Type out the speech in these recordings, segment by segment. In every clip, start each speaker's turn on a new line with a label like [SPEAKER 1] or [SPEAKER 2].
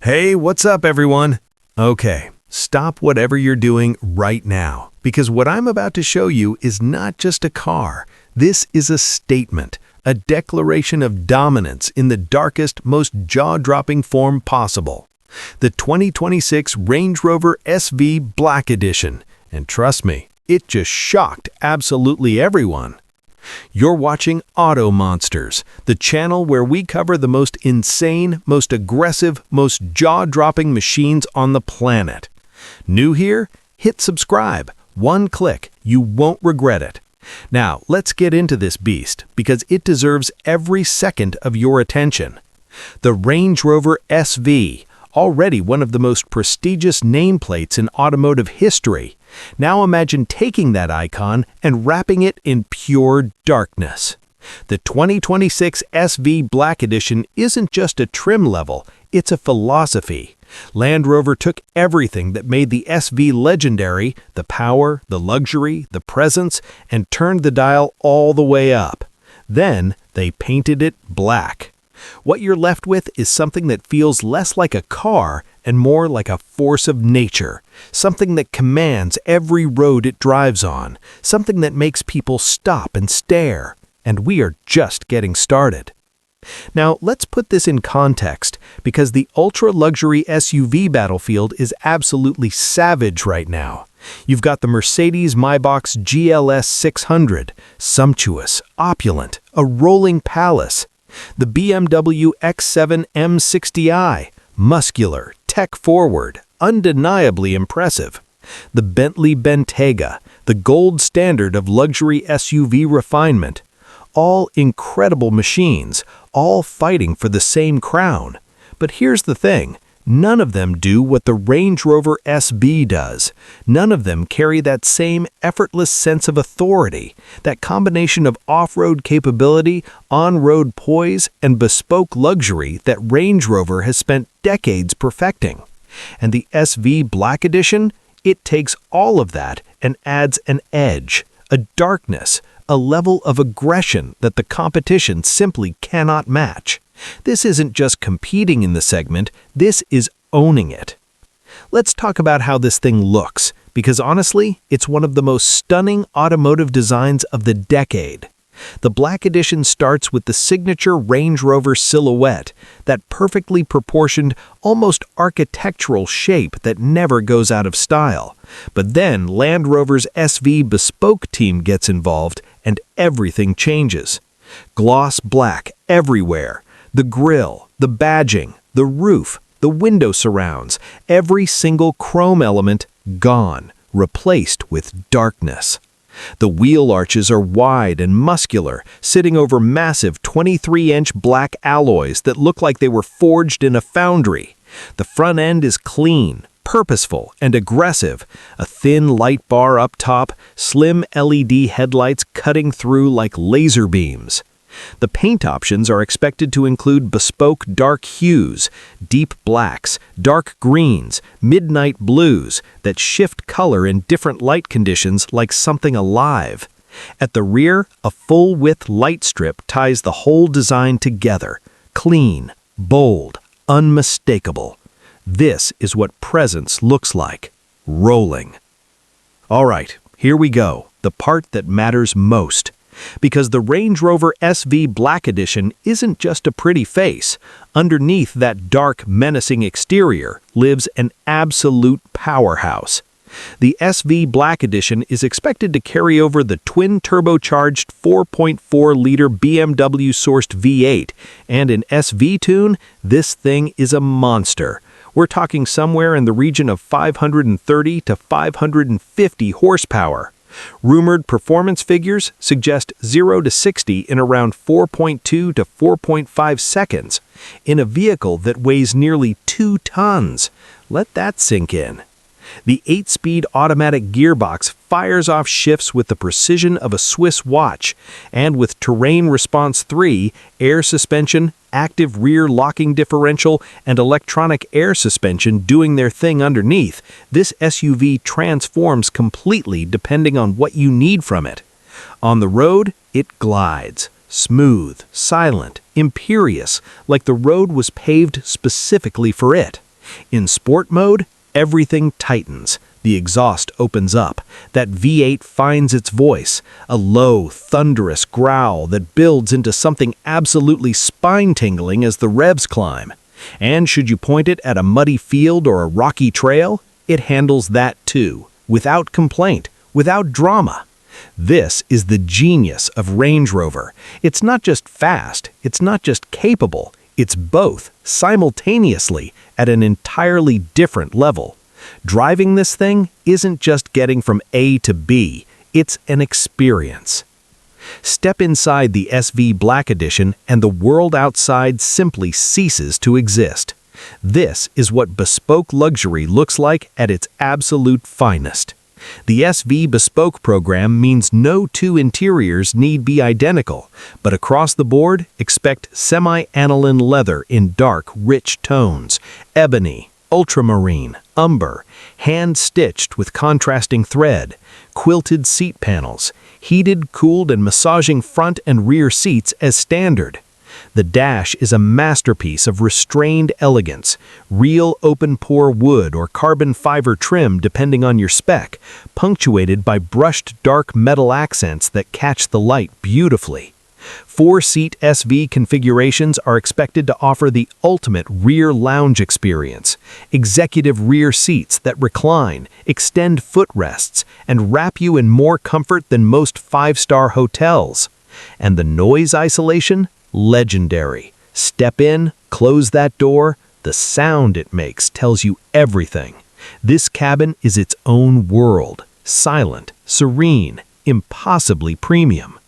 [SPEAKER 1] Hey, what's up, everyone? Okay, stop whatever you're doing right now, because what I'm about to show you is not just a car. This is a statement, a declaration of dominance in the darkest, most jaw-dropping form possible. The 2026 Range Rover SV Black Edition. And trust me, it just shocked absolutely everyone. You're watching Auto Monsters, the channel where we cover the most insane, most aggressive, most jaw-dropping machines on the planet. New here? Hit subscribe. One click. You won't regret it. Now, let's get into this beast, because it deserves every second of your attention. The Range Rover SV, already one of the most prestigious nameplates in automotive history. Now imagine taking that icon and wrapping it in pure darkness. The 2026 SV Black Edition isn't just a trim level, it's a philosophy. Land Rover took everything that made the SV legendary, the power, the luxury, the presence, and turned the dial all the way up. Then they painted it black. What you're left with is something that feels less like a car and more like a force of nature, something that commands every road it drives on, something that makes people stop and stare, and we are just getting started. Now, let's put this in context, because the ultra-luxury SUV battlefield is absolutely savage right now. You've got the Mercedes-Maybach's GLS 600, sumptuous, opulent, a rolling palace. The BMW X7 M60i, muscular, tech-forward, undeniably impressive. The Bentley Bentayga, the gold standard of luxury SUV refinement. All incredible machines, all fighting for the same crown. But here's the thing. None of them do what the Range Rover SB does. None of them carry that same effortless sense of authority, that combination of off-road capability, on-road poise, and bespoke luxury that Range Rover has spent decades perfecting. And the SV Black Edition, it takes all of that and adds an edge, a darkness, a level of aggression that the competition simply cannot match. This isn't just competing in the segment, this is owning it. Let's talk about how this thing looks, because honestly, it's one of the most stunning automotive designs of the decade. The Black Edition starts with the signature Range Rover silhouette, that perfectly proportioned, almost architectural shape that never goes out of style. But then Land Rover's SV Bespoke team gets involved, and everything changes. Gloss black everywhere. The grille, the badging, the roof, the window surrounds, every single chrome element gone, replaced with darkness. The wheel arches are wide and muscular, sitting over massive 23-inch black alloys that look like they were forged in a foundry. The front end is clean, purposeful, and aggressive. A thin light bar up top, slim LED headlights cutting through like laser beams. The paint options are expected to include bespoke dark hues, deep blacks, dark greens, midnight blues that shift color in different light conditions like something alive. At the rear, a full-width light strip ties the whole design together. Clean, bold, unmistakable. This is what presence looks like. Rolling. All right, here we go, the part that matters most. Because the Range Rover SV Black Edition isn't just a pretty face. Underneath that dark, menacing exterior lives an absolute powerhouse. The SV Black Edition is expected to carry over the twin-turbocharged 4.4-liter BMW-sourced V8, and in SV tune, this thing is a monster. We're talking somewhere in the region of 530 to 550 horsepower. Rumored performance figures suggest 0 to 60 in around 4.2 to 4.5 seconds, in a vehicle that weighs nearly 2 tons. Let that sink in. The 8-speed automatic gearbox fires off shifts with the precision of a Swiss watch, and with Terrain Response 3, air suspension, active rear locking differential, and electronic air suspension doing their thing underneath, this SUV transforms completely depending on what you need from it. On the road, it glides. Smooth, silent, imperious, like the road was paved specifically for it. In sport mode, everything tightens. The exhaust opens up. That V8 finds its voice, a low, thunderous growl that builds into something absolutely spine-tingling as the revs climb. And should you point it at a muddy field or a rocky trail, it handles that too, without complaint, without drama. This is the genius of Range Rover. It's not just fast, it's not just capable, it's both, simultaneously, at an entirely different level. Driving this thing isn't just getting from A to B, it's an experience. Step inside the SV Black Edition and the world outside simply ceases to exist. This is what bespoke luxury looks like at its absolute finest. The SV Bespoke program means no two interiors need be identical, but across the board, expect semi-aniline leather in dark, rich tones, ebony, ultramarine, umber, hand-stitched with contrasting thread, quilted seat panels, heated, cooled, and massaging front and rear seats as standard. The dash is a masterpiece of restrained elegance, real open-pore wood or carbon fiber trim depending on your spec, punctuated by brushed dark metal accents that catch the light beautifully. 4-seat SV configurations are expected to offer the ultimate rear lounge experience. Executive rear seats that recline, extend footrests, and wrap you in more comfort than most 5-star hotels. And the noise isolation? Legendary. Step in, close that door, the sound it makes tells you everything. This cabin is its own world, silent, serene, impossibly premium.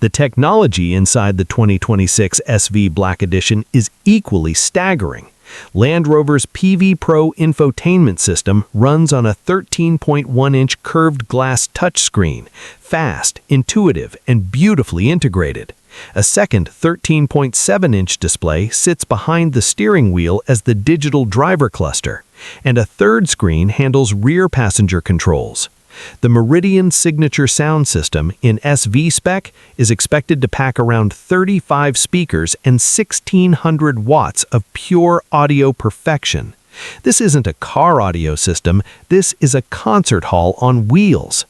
[SPEAKER 1] The technology inside the 2026 SV Black Edition is equally staggering. Land Rover's Pivi Pro Infotainment system runs on a 13.1-inch curved glass touchscreen, fast, intuitive, and beautifully integrated. A second 13.7-inch display sits behind the steering wheel as the digital driver cluster, and a third screen handles rear passenger controls. The Meridian Signature Sound System in SV spec is expected to pack around 35 speakers and 1,600 watts of pure audio perfection. This isn't a car audio system, this is a concert hall on wheels.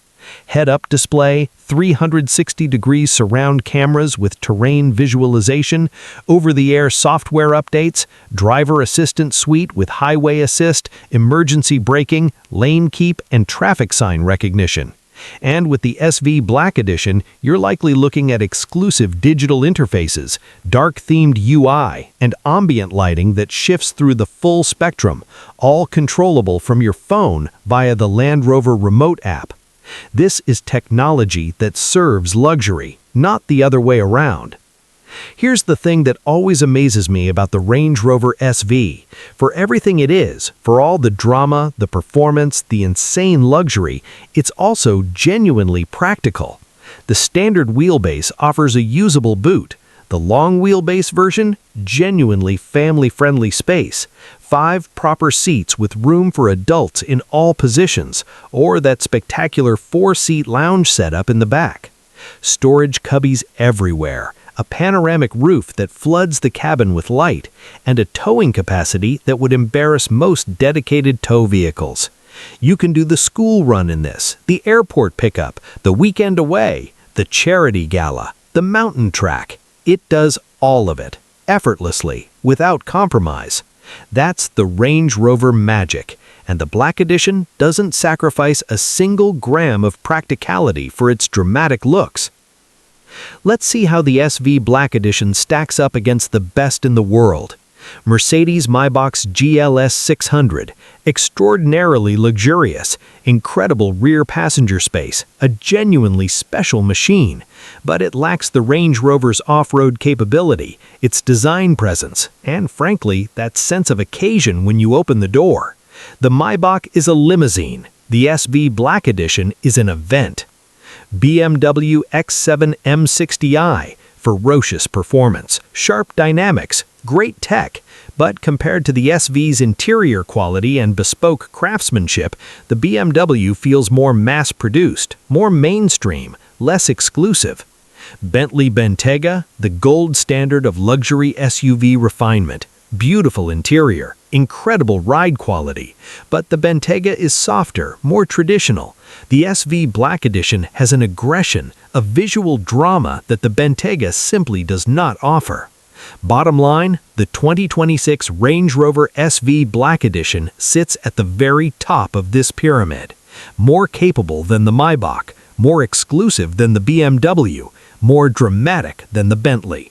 [SPEAKER 1] Head-up display, 360-degree surround cameras with terrain visualization, over-the-air software updates, driver assistant suite with highway assist, emergency braking, lane keep, and traffic sign recognition. And with the SV Black Edition, you're likely looking at exclusive digital interfaces, dark-themed UI, and ambient lighting that shifts through the full spectrum, all controllable from your phone via the Land Rover remote app. This is technology that serves luxury, not the other way around. Here's the thing that always amazes me about the Range Rover SV. For everything it is, for all the drama, the performance, the insane luxury, it's also genuinely practical. The standard wheelbase offers a usable boot. The long wheelbase version, genuinely family-friendly space. 5 proper seats with room for adults in all positions, or that spectacular 4-seat lounge setup in the back. Storage cubbies everywhere, a panoramic roof that floods the cabin with light, and a towing capacity that would embarrass most dedicated tow vehicles. You can do the school run in this, the airport pickup, the weekend away, the charity gala, the mountain track. It does all of it, effortlessly, without compromise. That's the Range Rover magic, and the Black Edition doesn't sacrifice a single gram of practicality for its dramatic looks. Let's see how the SV Black Edition stacks up against the best in the world. Mercedes-Maybach's GLS 600, extraordinarily luxurious, incredible rear passenger space, a genuinely special machine, but it lacks the Range Rover's off-road capability, its design presence, and frankly, that sense of occasion when you open the door. The Maybach is a limousine, the SV Black Edition is an event. BMW X7 M60i, ferocious performance, sharp dynamics, great tech, but compared to the SV's interior quality and bespoke craftsmanship, the BMW feels more mass-produced, more mainstream, less exclusive. Bentley Bentayga, the gold standard of luxury SUV refinement, Beautiful interior, incredible ride quality, but the Bentayga is softer, more traditional. The SV Black Edition has an aggression, a visual drama that the Bentayga simply does not offer. Bottom line, the 2026 Range Rover SV Black Edition sits at the very top of this pyramid. More capable than the Maybach, more exclusive than the BMW, more dramatic than the Bentley.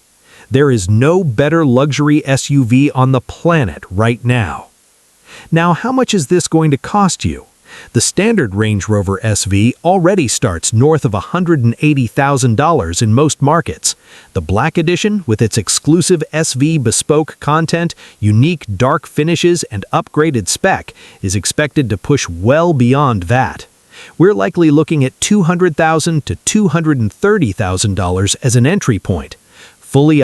[SPEAKER 1] There is no better luxury SUV on the planet right now. Now, how much is this going to cost you? The standard Range Rover SV already starts north of $180,000 in most markets. The Black Edition, with its exclusive SV Bespoke content, unique dark finishes, and upgraded spec, is expected to push well beyond that. We're likely looking at $200,000 to $230,000 as an entry point. Fully